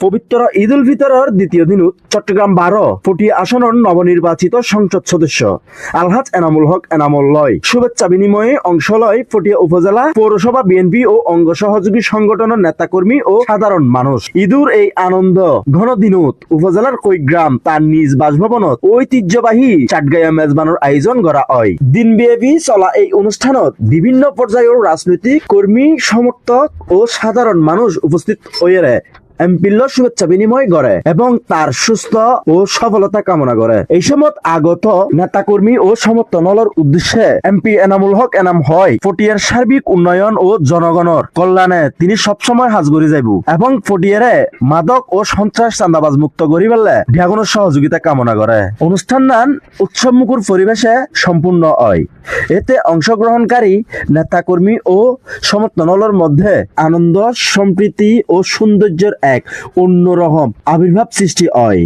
পবিত্র ঈদ উল ফিতরের দ্বিতীয় দিন চট্টগ্রাম 12 ফটিয়া আসনের নবনির্বাচিত সংসদ সদস্য আলহাজ এনামুল হক এনামুল লয় শুভেচ্ছা বিনিময়ে অংশ লয় ফটিয়া উপজেলা পৌরসভা বিএনপি ও অঙ্গ সহযোগী সংগঠনের নেতাকর্মী ও সাধারণ মানুষ। ঈদুর এই আনন্দ ঘন দিনত উপজেলার কয়েকগ্রাম তার নিজ বাসভবনত ঐতিহ্যবাহী চাটগাঁয়া মেজবানোর আয়োজন করা হয়। দিনব্যাপী চলা এই অনুষ্ঠানত বিভিন্ন পর্যায়ের রাজনৈতিক কর্মী, সমর্থক ও সাধারণ মানুষ উপস্থিত হয়ে এমপির শুভেচ্ছা বিনিময় করে এবং তার সুস্থ ও সফলতা কামনা করে। এই সময় আগত নেতাকর্মী ও সমর্থনের উদ্দেশ্যে এমপি এনামুল হক এনাম হয় ফটিয়ার সার্বিক উন্নয়ন ও জনগণের কল্যাণে তিনি সবসময় হাজগরি যাইব এবং ফটিয়ারে মাদক ও সন্ত্রাস চান্দাবাজ মুক্ত করি পেলে ঢাকুনের সহযোগিতা কামনা করে। অনুষ্ঠান নান উৎসবমুখর পরিবেশে সম্পূর্ণ হয়। এতে অংশগ্রহণকারী নেতাকর্মী ও সমর্থনের মধ্যে আনন্দ, সম্প্রীতি ও সৌন্দর্যের এক অন্যরকম আবির্ভাব সৃষ্টি হয়।